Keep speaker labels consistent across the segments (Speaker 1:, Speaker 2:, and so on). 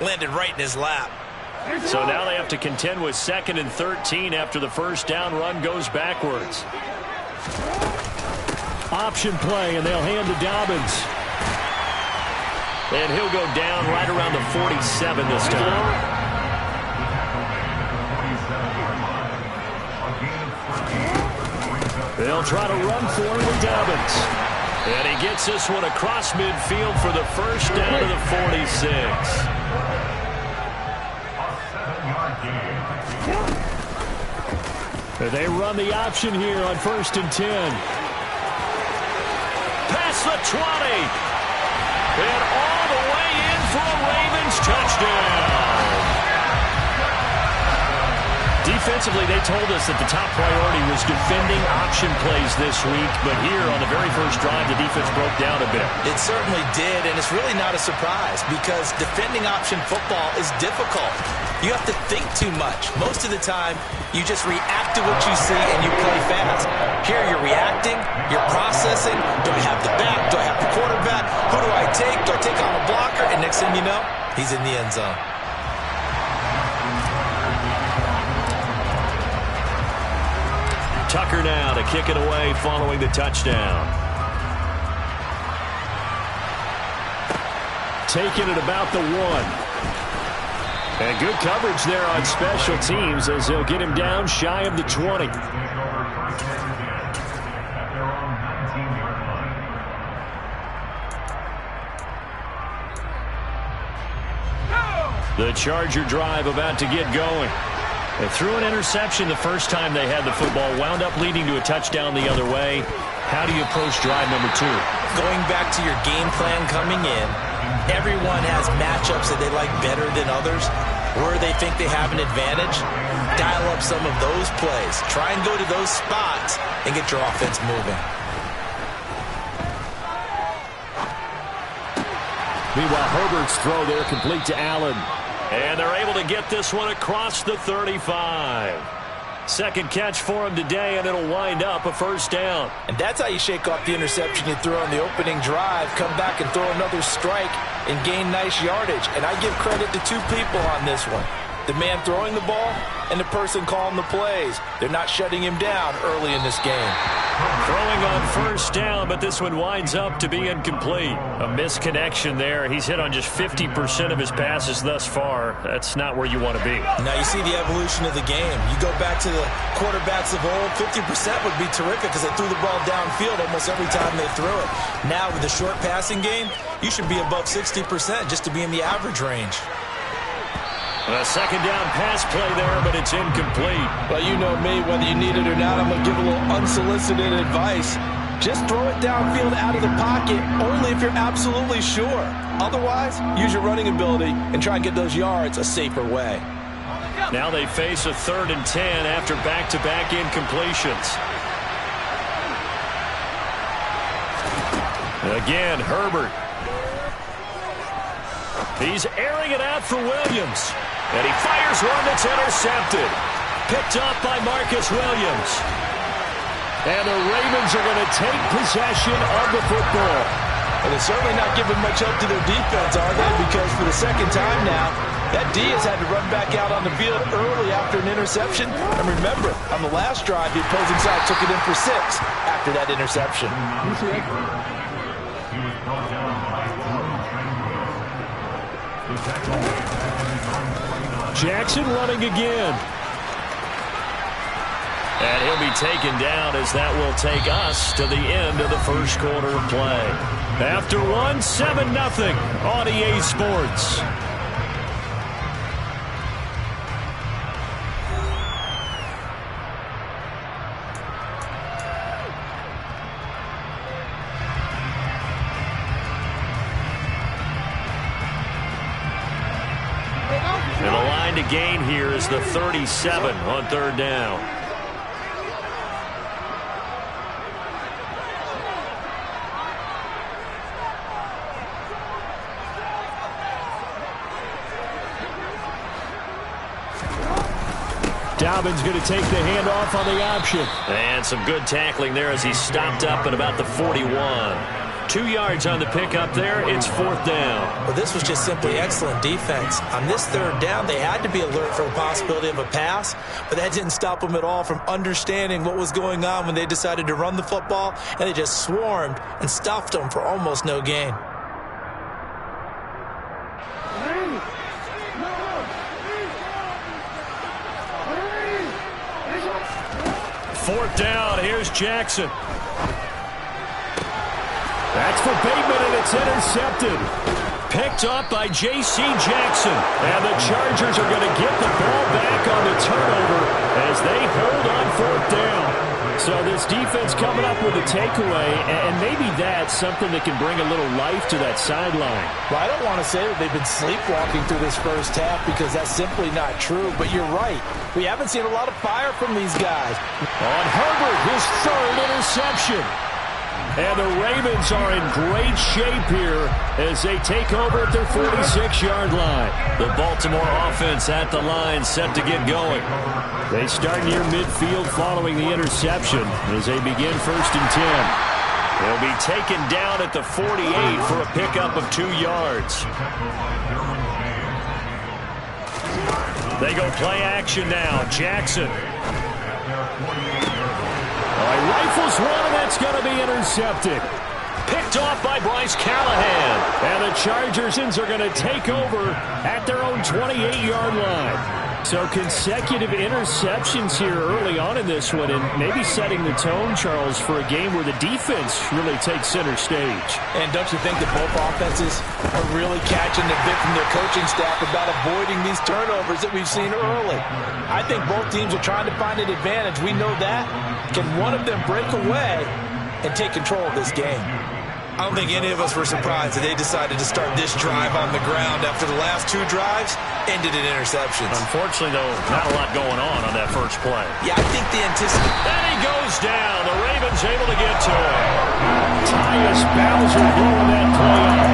Speaker 1: Landed right in his lap.
Speaker 2: So now they have to contend with 2nd and 13 after the first down run goes backwards. Option play, and they'll hand to Dobbins. And he'll go down right around the 47 this time. They'll try to run for it with Dobbins. And he gets this one across midfield for the first down to the 46. They run the option here on 1st and 10. Past the 20. And all the way in for a Ravens touchdown. Defensively, they told us that the top priority was defending option plays this week, but here on the very first drive, the defense broke down a bit.
Speaker 1: It certainly did, and it's really not a surprise because defending option football is difficult. You have to think too much. Most of the time, you just react to what you see and you play fast. Here, you're reacting, you're processing. Do I have the back? Do I have the quarterback? Who do I take? Do I take on the blocker? And next thing you know, he's in the end zone.
Speaker 2: Tucker now to kick it away following the touchdown. Taking it about the 1. And good coverage there on special teams as they'll get him down shy of the 20. The Charger drive about to get going. They threw an interception the first time they had the football, wound up leading to a touchdown the other way. How do you approach drive number 2?
Speaker 1: Going back to your game plan coming in, everyone has matchups that they like better than others, where they think they have an advantage. Dial up some of those plays. Try and go to those spots and get your offense moving.
Speaker 2: Meanwhile, Herbert's throw there complete to Allen. And they're able to get this one across the 35. Second catch for him today, and it'll wind up a first down.
Speaker 1: And that's how you shake off the interception you threw on the opening drive, come back and throw another strike and gain nice yardage. And I give credit to 2 people on this one. The man throwing the ball and the person calling the plays. They're not shutting him down early in this game.
Speaker 2: Throwing on first down, but this one winds up to be incomplete. A misconnection there. He's hit on just 50% of his passes thus far. That's not where you want to be.
Speaker 1: Now you see the evolution of the game. You go back to the quarterbacks of old, 50% would be terrific because they threw the ball downfield almost every time they threw it. Now with the short passing game, you should be above 60% just to be in the average range.
Speaker 2: A second down pass play there, but it's incomplete.
Speaker 1: Well, you know me, whether you need it or not, I'm going to give a little unsolicited advice. Just throw it downfield out of the pocket only if you're absolutely sure. Otherwise, use your running ability and try and get those yards a safer way.
Speaker 2: Now they face a 3rd and 10 after back-to-back incompletions. Again, Herbert. He's airing it out for Williams. And he fires one that's intercepted. Picked up by Marcus Williams. And the Ravens are going to take possession of the football.
Speaker 1: Well, they're certainly not giving much help to their defense, are they? Because for the second time now, that D has had to run back out on the field early after an interception. And remember, on the last drive, the opposing side took it in for 6 after that interception.
Speaker 2: Jackson running again. And he'll be taken down as that will take us to the end of the first quarter of play. After 1, 7-0 on EA Sports. And the line to gain here is the 37 on 3rd down. Dobbins going to take the handoff on the option. And some good tackling there as he stopped up at about the 41. 2 yards on the pickup there. It's 4th down.
Speaker 1: Well, this was just simply excellent defense. On this 3rd down, they had to be alert for the possibility of a pass, but that didn't stop them at all from understanding what was going on when they decided to run the football, and they just swarmed and stuffed them for almost no gain.
Speaker 2: Fourth down, here's Jackson. That's for Bateman, and it's intercepted. Picked up by J.C. Jackson. And the Chargers are going to get the ball back on the turnover as they hold on 4th down. So this defense coming up with a takeaway, and maybe that's something that can bring a little life to that sideline.
Speaker 1: Well, I don't want to say that they've been sleepwalking through this first half because that's simply not true, but you're right. We haven't seen a lot of fire from these guys.
Speaker 2: On Herbert, his 3rd interception. And the Ravens are in great shape here as they take over at their 46-yard line. The Baltimore offense at the line set to get going. They start near midfield following the interception as they begin 1st and 10. They'll be taken down at the 48 for a pickup of 2 yards. They go play action now. Jackson. Rifles one, and that's going to be intercepted. Picked off by Bryce Callahan. And the Chargers are going to take over at their own 28-yard line. So consecutive interceptions here early on in this one, and maybe setting the tone, Charles, for a game where the defense really takes center stage.
Speaker 1: And don't you think that both offenses are really catching the bit from their coaching staff about avoiding these turnovers that we've seen early? I think both teams are trying to find an advantage. We know that. Can one of them break away and take control of this game? I don't think any of us were surprised that they decided to start this drive on the ground after the last 2 drives ended in interceptions.
Speaker 2: Unfortunately, though, not a lot going on that first play.
Speaker 1: Yeah, I think the anticipation.
Speaker 2: And he goes down. The Ravens able to get to him. Tyus Bowser blowing that play up.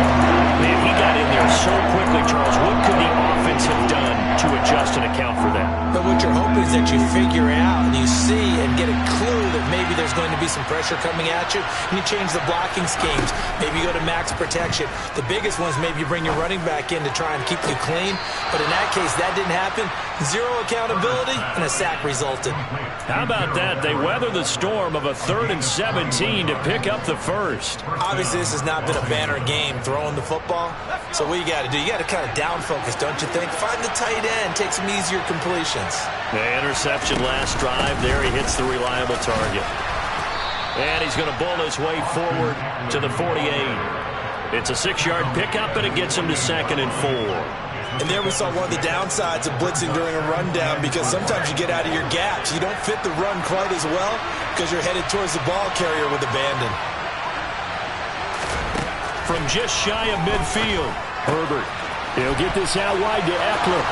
Speaker 2: Man, he got in there so quickly, Charles. What could the offense have done to adjust and account for that?
Speaker 1: But what you're hoping is that you figure out and you see and get a clue that maybe there's going to be some pressure coming at you, and you change the blocking schemes. Maybe you go to max protection. The biggest one is maybe you bring your running back in to try and keep you clean. But in that case, that didn't happen. 0 accountability, and a sack resulted.
Speaker 2: How about that? They weather the storm of a 3rd and 17 to pick up the first.
Speaker 1: Obviously, this has not been a banner game throwing the football. So what you got to do, you got to kind of down focus, don't you think? Find the tight end, take some easier completions.
Speaker 2: The interception last drive there. He hits the reliable target. And he's going to bull his way forward to the 48. It's a 6-yard pickup, and it gets him to 2nd and 4.
Speaker 1: And there we saw one of the downsides of blitzing during a rundown, because sometimes you get out of your gaps. You don't fit the run quite as well because you're headed towards the ball carrier with abandon.
Speaker 2: From just shy of midfield, Herbert. He'll get this out wide to Eckler.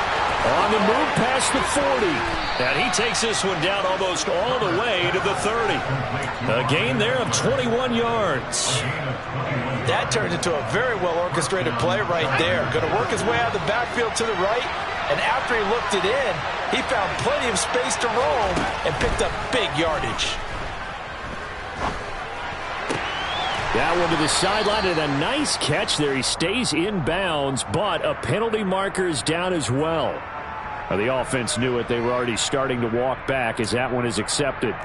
Speaker 2: On the move past the 40. And he takes this one down almost all the way to the 30. A gain there of 21 yards.
Speaker 1: That turned into a very well-orchestrated play right there. Going to work his way out of the backfield to the right. And after he looked it in, he found plenty of space to roam and picked up big yardage.
Speaker 2: That one to the sideline, and a nice catch there. He stays in bounds, but a penalty marker is down as well. The offense knew it. They were already starting to walk back as that one is accepted.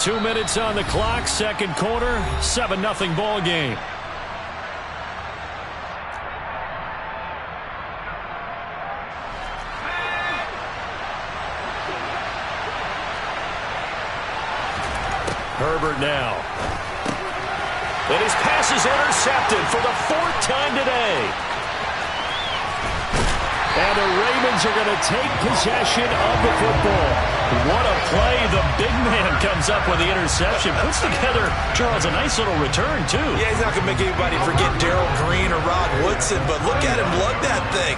Speaker 2: Two minutes on the clock, second quarter, 7-0 ball game. Herbert now. And his pass is intercepted for the 4th time today. And the Ravens are going to take possession of the football. What a play. The big man comes up with the interception. Puts together, Charles, a nice little return, too.
Speaker 1: Yeah, he's not going to make anybody forget Darrell Green or Rod Woodson, but look at him lug that thing.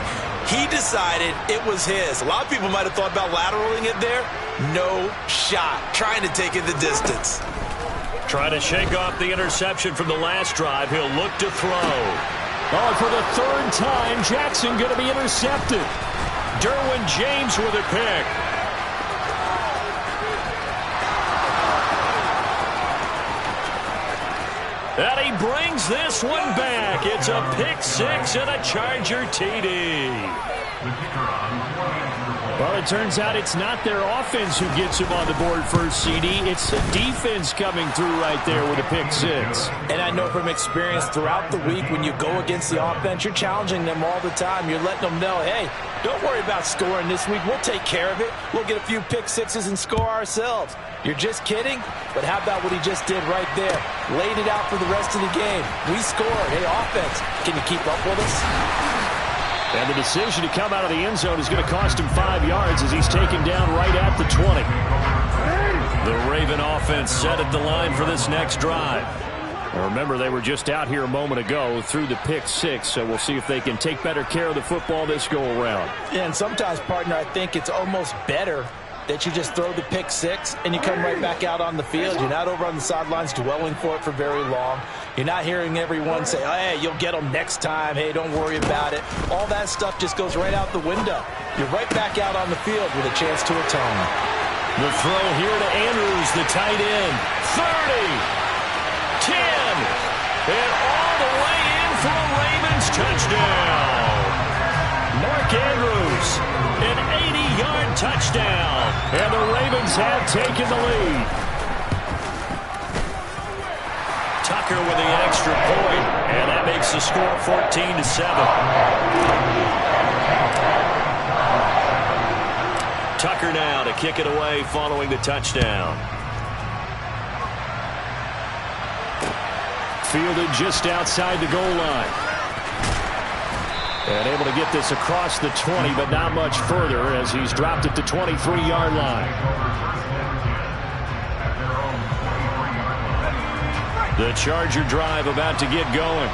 Speaker 1: He decided it was his. A lot of people might have thought about lateraling it there. No shot. Trying to take it the distance.
Speaker 2: Trying to shake off the interception from the last drive. He'll look to throw. Oh, for the third time, Jackson going to be intercepted. Derwin James with a pick. And he brings this one back. It's a pick six and a Charger TD. Well, it turns out it's not their offense who gets him on the board first, CD. It's the defense coming through right there with a pick six.
Speaker 1: And I know from experience throughout the week when you go against the offense, you're challenging them all the time. You're letting them know, hey, don't worry about scoring this week. We'll take care of it. We'll get a few pick sixes and score ourselves. You're just kidding? But how about what he just did right there? Laid it out for the rest of the game. We scored. Hey, offense, can you keep up with us?
Speaker 2: And the decision to come out of the end zone is going to cost him 5 yards as he's taken down right at the 20. The Raven offense set at the line for this next drive. Now remember, they were just out here a moment ago through the pick six, so we'll see if they can take better care of the football this go-around.
Speaker 1: Yeah, and sometimes, partner, I think it's almost better that you just throw the pick six and you come right back out on the field. You're not over on the sidelines dwelling for it for very long. You're not hearing everyone say, oh, hey, you'll get them next time. Hey, don't worry about it. All that stuff just goes right out the window. You're right back out on the field with a chance to atone.
Speaker 2: The throw here to Andrews, the tight end. 30, 10, and all the way in for a Ravens touchdown. Mark Andrews, an 80-yard touchdown. And the Ravens have taken the lead. Tucker with the extra point, and that makes the score 14-7. Tucker now to kick it away following the touchdown. Fielded just outside the goal line. And able to get this across the 20, but not much further as he's dropped it to 23-yard line. The Charger drive about to get going.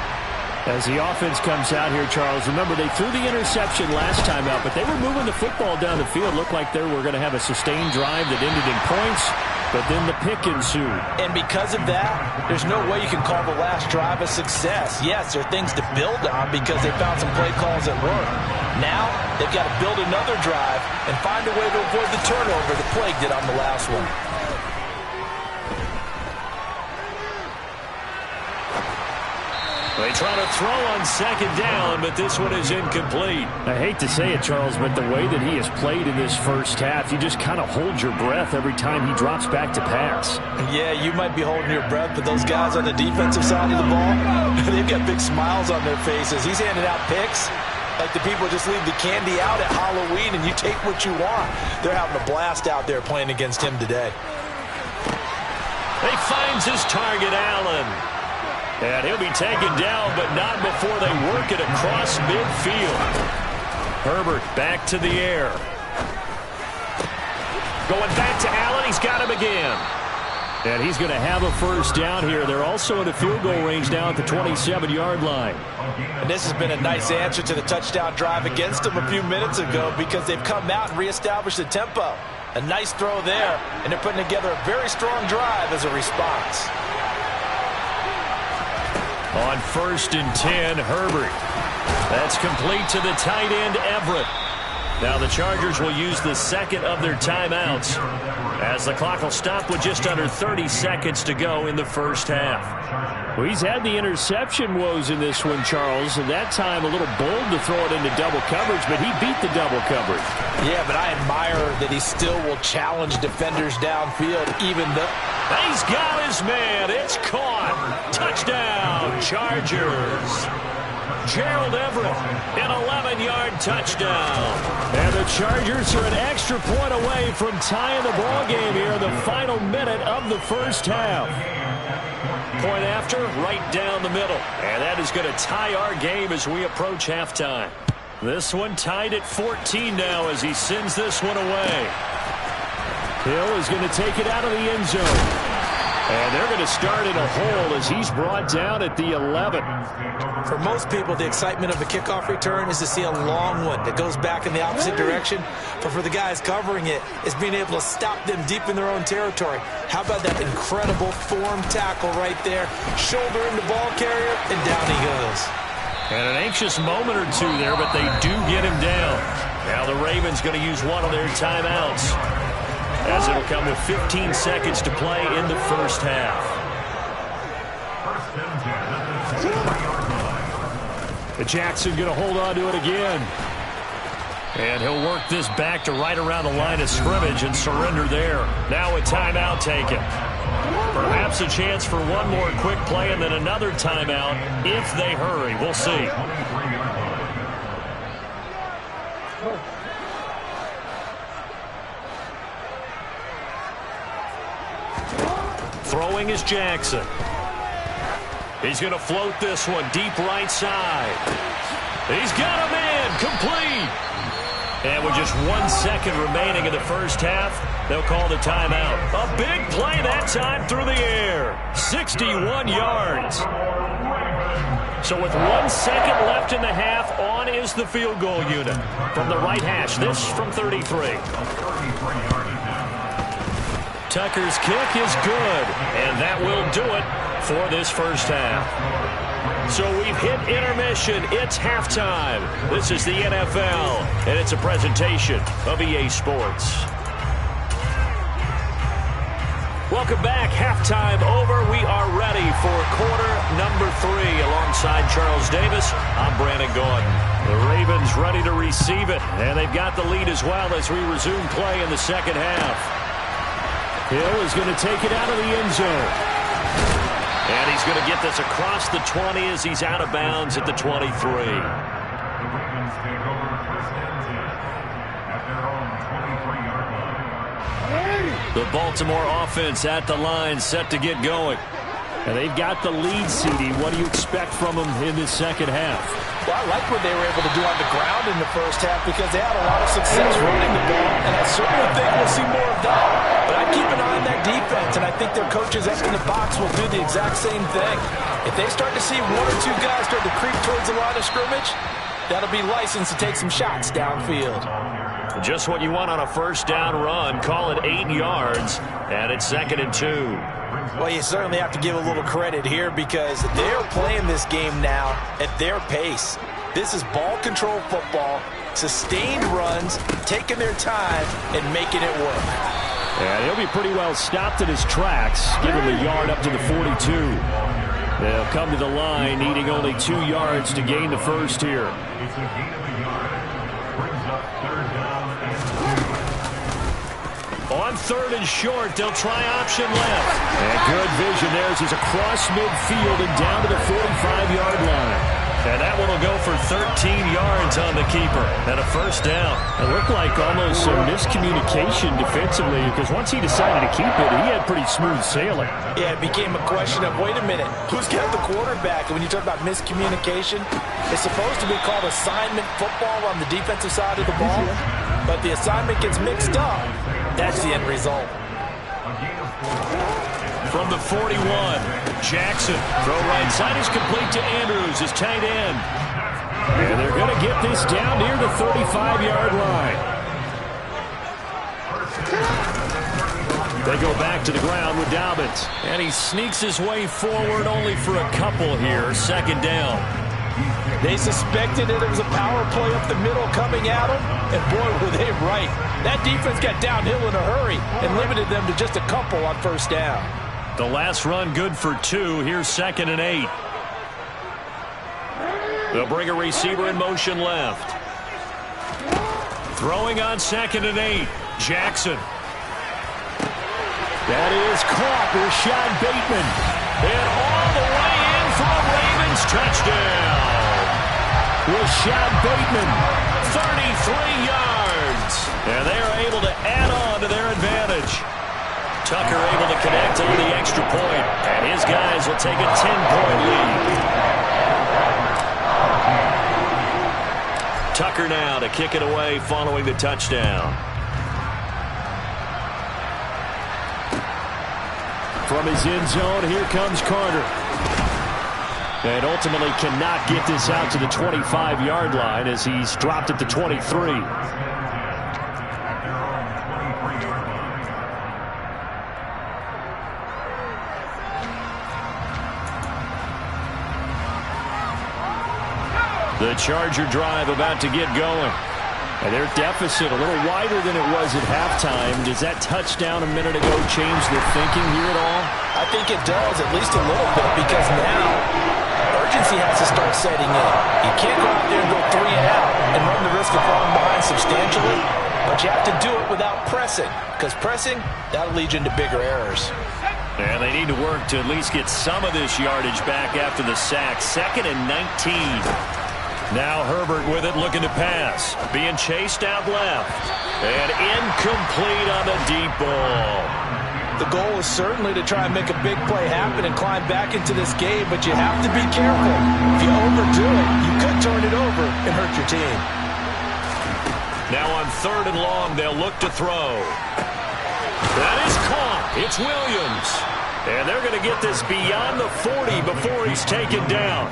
Speaker 2: As the offense comes out here, Charles, remember they threw the interception last time out, but they were moving the football down the field. Looked like they were going to have a sustained drive that ended in points, but then the pick ensued.
Speaker 1: And because of that, there's no way you can call the last drive a success. Yes, there are things to build on because they found some play calls that work. Now, they've got to build another drive and find a way to avoid the turnover that plagued it on the last one.
Speaker 2: They try to throw on second down, but this one is incomplete. I hate to say it, Charles, but the way that he has played in this first half, you just kind of hold your breath every time he drops back to pass.
Speaker 1: Yeah, you might be holding your breath, but those guys on the defensive side of the ball, they've got big smiles on their faces. He's handing out picks like the people just leave the candy out at Halloween and you take what you want. They're having a blast out there playing against him today.
Speaker 2: He finds his target, Allen. And he'll be taken down, but not before they work it across midfield. Herbert back to the air. Going back to Allen. He's got him again. And he's going to have a first down here. They're also in a field goal range now at the 27-yard line.
Speaker 1: And this has been a nice answer to the touchdown drive against them a few minutes ago because they've come out and reestablished the tempo. A nice throw there, and they're putting together a very strong drive as a response.
Speaker 2: On 1st and 10, Herbert. That's complete to the tight end, Everett. Now the Chargers will use the second of their timeouts as the clock will stop with just under 30 seconds to go in the first half. Well, he's had the interception woes in this one, Charles, and that time a little bold to throw it into double coverage, but he beat the double coverage.
Speaker 1: Yeah, but I admire that he still will challenge defenders downfield, even though...
Speaker 2: He's got his man. It's caught. Touchdown, Chargers. Gerald Everett, an 11-yard touchdown. And the Chargers are an extra point away from tying the ball game here in the final minute of the first half. Point after, right down the middle. And that is going to tie our game as we approach halftime. This one tied at 14 now as he sends this one away. Hill is going to take it out of the end zone. And they're going to start in a hole as he's brought down at the 11.
Speaker 1: For most people, the excitement of a kickoff return is to see a long one that goes back in the opposite direction. But for the guys covering it, it's being able to stop them deep in their own territory. How about that incredible form tackle right there? Shoulder in the ball carrier, and down he goes.
Speaker 2: And an anxious moment or two there, but they do get him down. Now the Ravens going to use one of their timeouts, as it'll come with 15 seconds to play in the first half. Jackson going to hold on to it again. And he'll work this back to right around the line of scrimmage and surrender there. Now a timeout taken. Perhaps a chance for one more quick play and then another timeout if they hurry. We'll see. Throwing is Jackson. He's going to float this one deep right side. He's got a man complete. And with just 1 second remaining in the first half, they'll call the timeout. A big play that time through the air. 61 yards. So with 1 second left in the half, on is the field goal unit. From the right hash, this from 33. Tucker's kick is good, and that will do it for this first half. So we've hit intermission. It's halftime. This is the NFL, and it's a presentation of EA Sports. Welcome back. Halftime over. We are ready for quarter number 3. Alongside Charles Davis, I'm Brandon Gordon. The Ravens ready to receive it, and they've got the lead as well as we resume play in the second half. Hill is going to take it out of the end zone. And he's going to get this across the 20 as he's out of bounds at the 23. The Baltimore offense at the line, set to get going. And they've got the lead, CD. What do you expect from them in this second half?
Speaker 1: Well, I like what they were able to do on the ground in the first half because they had a lot of success running the ball, and I certainly think we'll see more of that. But I keep an eye on that defense, and I think their coaches up in the box will do the exact same thing. If they start to see one or two guys start to creep towards the line of scrimmage, that'll be licensed to take some shots downfield.
Speaker 2: Just what you want on a first down run. Call it 8 yards, and it's 2nd and 2.
Speaker 1: Well, you certainly have to give a little credit here because they're playing this game now at their pace. This is ball control football, sustained runs, taking their time, and making it work.
Speaker 2: And he'll be pretty well stopped in his tracks. Give him a yard up to the 42. They'll come to the line, needing only 2 yards to gain the first here. On 3rd and short, they'll try option left. And good vision there as he's across midfield and down to the 45-yard line. And that one will go for 13 yards on the keeper and a first down. It looked like almost some miscommunication defensively because once he decided to keep it, he had pretty smooth sailing.
Speaker 1: Yeah, it became a question of, wait a minute, who's got the quarterback? And when you talk about miscommunication, it's supposed to be called assignment football on the defensive side of the ball, but the assignment gets mixed up. That's the end result.
Speaker 2: From the 41, Jackson. Throw right side is complete to Andrews, his tight end. And they're going to get this down near the 35-yard line. They go back to the ground with Dobbins. And he sneaks his way forward only for a couple here. 2nd down.
Speaker 1: They suspected that it was a power play up the middle coming at them, and boy, were they right. That defense got downhill in a hurry and limited them to just a couple on first down.
Speaker 2: The last run good for 2. Here's 2nd and 8. They'll bring a receiver in motion left. Throwing on 2nd and 8. Jackson. That is caught. Rashad Bateman. And all the way in for a Ravens touchdown. Rashad Bateman, 33 yards. And they are able to add on to their advantage. Tucker able to connect on the extra point. And his guys will take a 10-point lead. Tucker now to kick it away following the touchdown. From his end zone, here comes Carter. And ultimately cannot get this out to the 25-yard line as he's dropped at the 23. The Charger drive about to get going. And their deficit a little wider than it was at halftime. Does that touchdown a minute ago change their thinking here at all?
Speaker 1: I think it does, at least a little bit, because now urgency has to start setting in. You can't go out there and go 3 and out and run the risk of falling behind substantially, but you have to do it without pressing, because pressing, that'll lead you into bigger errors.
Speaker 2: And they need to work to at least get some of this yardage back after the sack. 2nd and 19. Now Herbert with it, looking to pass. Being chased out left. And incomplete on the deep ball.
Speaker 1: The goal is certainly to try and make a big play happen and climb back into this game, but you have to be careful. If you overdo it, you could turn it over and hurt your team.
Speaker 2: Now on 3rd and long, they'll look to throw. That is caught. It's Williams. And they're going to get this beyond the 40 before he's taken down.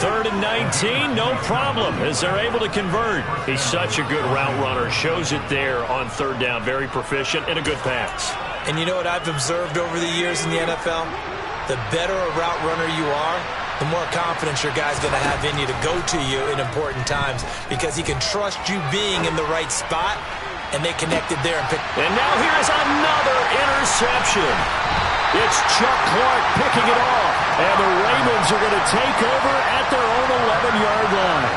Speaker 2: 3rd and 19, no problem, as they're able to convert. He's such a good route runner. Shows it there on 3rd down. Very proficient and a good pass.
Speaker 1: And you know what I've observed over the years in the NFL? The better a route runner you are, the more confidence your guy's going to have in you to go to you in important times, because he can trust you being in the right spot, and they connected there.
Speaker 2: And now here's another interception. It's Chuck Clark picking it off. And the Ravens are going to take over at their own 11-yard line.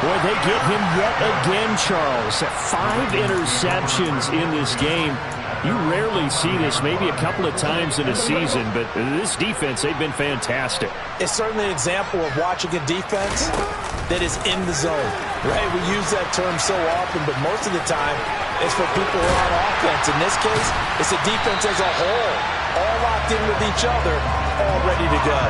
Speaker 2: Boy, they get him yet again, Charles. 5 interceptions in this game. You rarely see this, maybe a couple of times in a season, but this defense, they've been fantastic.
Speaker 1: It's certainly an example of watching a defense that is in the zone, right? We use that term so often, but most of the time it's for people who are on offense. In this case, it's a defense as a whole, all locked in with each other, all ready to go.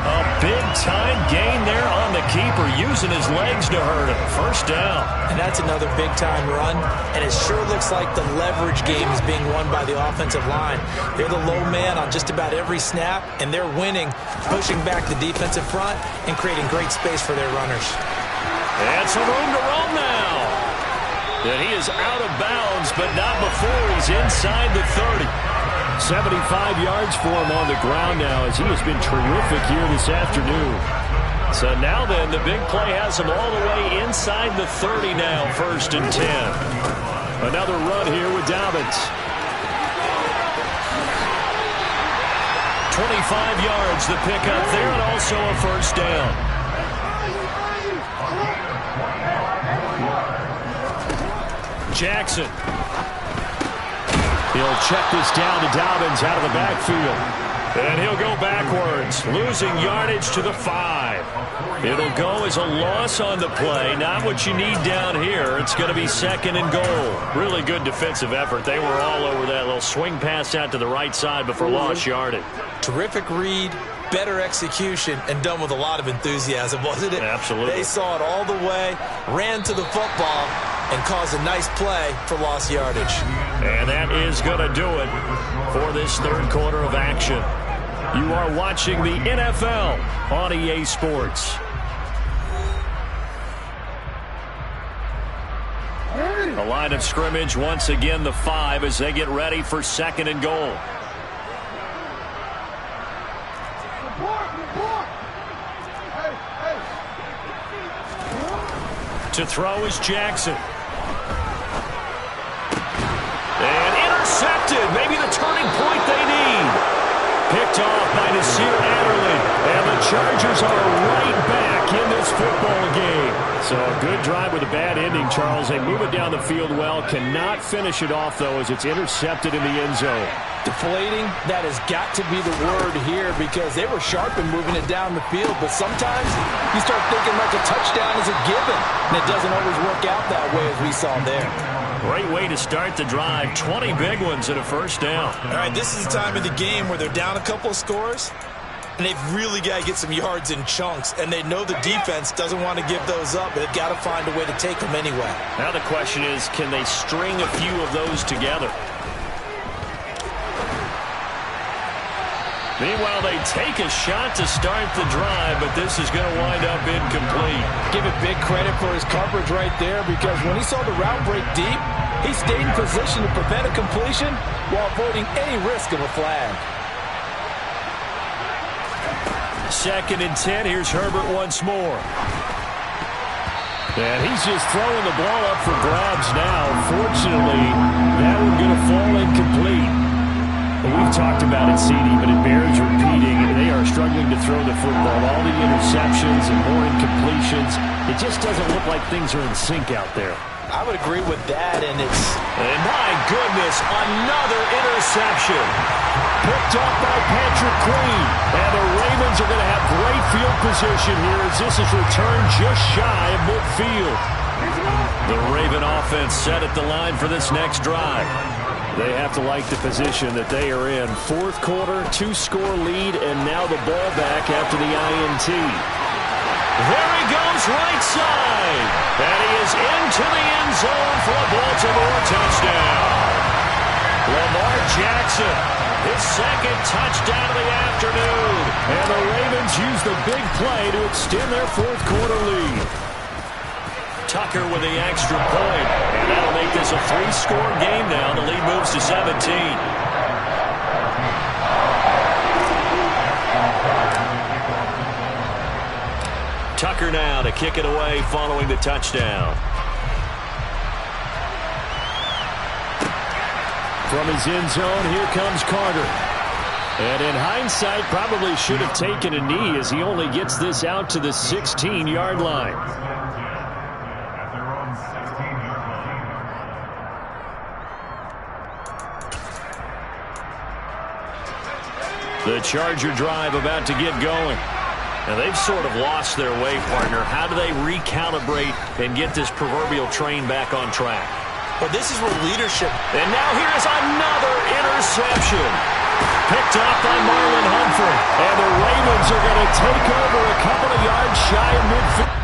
Speaker 2: A big-time gain there on the keeper, using his legs to hurt him. 1st down.
Speaker 1: And that's another big-time run, and it sure looks like the leverage game is being won by the offensive line. They're the low man on just about every snap, and they're winning, pushing back the defensive front and creating great space for their runners.
Speaker 2: And some room to roam now. And he is out of bounds, but not before he's inside the 30. 75 yards for him on the ground now, as he has been terrific here this afternoon. So now then, the big play has him all the way inside the 30 now, 1st and 10. Another run here with Dobbins. 25 yards the pickup there, and also a 1st down. Jackson. He'll check this down to Dobbins out of the backfield. And he'll go backwards, losing yardage to the 5. It'll go as a loss on the play. Not what you need down here. It's going to be 2nd and goal. Really good defensive effort. They were all over that little swing pass out to the right side before lost yardage.
Speaker 1: Terrific read, better execution, and done with a lot of enthusiasm, wasn't it?
Speaker 2: Absolutely.
Speaker 1: They saw it all the way, ran to the football, and caused a nice play for lost yardage.
Speaker 2: And that is going to do it for this 3rd quarter of action. You are watching the NFL on EA Sports. The line of scrimmage, once again, the 5 as they get ready for 2nd and goal. To throw is Jackson. And intercepted. Maybe the turning point they need. Picked off by Nasir Adderley. And the Chargers are right back in this football game. So a good drive with a bad ending, Charles. They move it down the field well. Cannot finish it off, though, as it's intercepted in the end zone.
Speaker 1: Deflating, that has got to be the word here, because they were sharp in moving it down the field. But sometimes you start thinking like a touchdown is a given, and it doesn't always work out that way, as we saw there.
Speaker 2: Great way to start the drive. 20 big ones and a 1st down.
Speaker 1: All right, this is the time of the game where they're down a couple of scores, and they've really got to get some yards in chunks, and they know the defense doesn't want to give those up, but they've got to find a way to take them anyway.
Speaker 2: Now the question is, can they string a few of those together? Meanwhile, they take a shot to start the drive, but this is going to wind up incomplete.
Speaker 3: Give it big credit for his coverage right there, because when he saw the route break deep, he stayed in position to prevent a completion while avoiding any risk of a flag.
Speaker 2: 2nd and 10. Here's Herbert once more. And he's just throwing the ball up for grabs now. Fortunately, that one's going to fall incomplete. We've talked about it, CD, but it bears repeating. They are struggling to throw the football. All the interceptions and more incompletions. It just doesn't look like things are in sync out there.
Speaker 1: I would agree with that, and
Speaker 2: my goodness, another interception. Picked up by Patrick Queen. And the Ravens are going to have great field position here as this is returned just shy of midfield. The Raven offense set at the line for this next drive. They have to like the position that they are in. 4th quarter, 2-score lead, and now the ball back after the INT. There he goes right side. And he is into the end zone for a Baltimore touchdown. Lamar Jackson, his 2nd touchdown of the afternoon. And the Ravens use the big play to extend their 4th quarter lead. Tucker with the extra point. And that'll make this a 3-score game now. The lead moves to 17. Tucker now to kick it away following the touchdown. From his end zone, here comes Carter. And in hindsight, probably should have taken a knee as he only gets this out to the 16-yard line. The Charger drive about to get going. And they've sort of lost their way, partner. How do they recalibrate and get this proverbial train back on track?
Speaker 1: Well, this is where leadership.
Speaker 2: And now here is another interception. Picked off by Marlon Humphrey. And the Ravens are going to take over a couple of yards shy of midfield.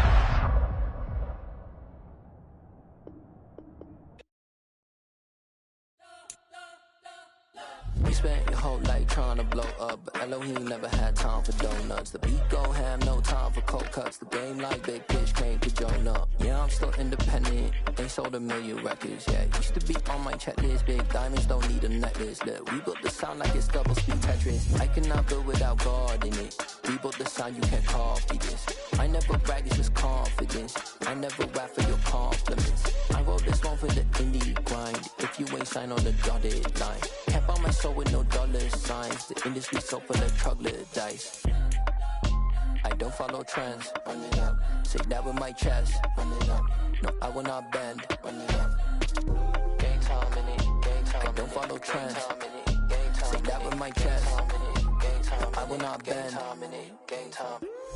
Speaker 4: We spent your whole life trying to blow up, but Elohim never had time for donuts. The beat gon' have no time for cold cuts. The game like Big Pitch came to join up. Yeah, I'm still independent. They sold 1 million records. Yeah, used to be on my checklist. Big diamonds don't need a necklace. Look, we built the sound like it's double speed Tetris. I cannot build without God in it. We built the sound, you can't copy this. I never brag, it's just confidence. I never rap for your compliments. I wrote this one for the indie grind. If you ain't signed on the dotted line, can't buy my soul with no dollar signs. The industry so full of troglodytes. I don't follow trends. Run it up. Say that with my chest. Run it up. No, I will not bend. Run it up. Game time in it. Game time. I don't follow trends. Say that with my chest. I will not bend. Game time.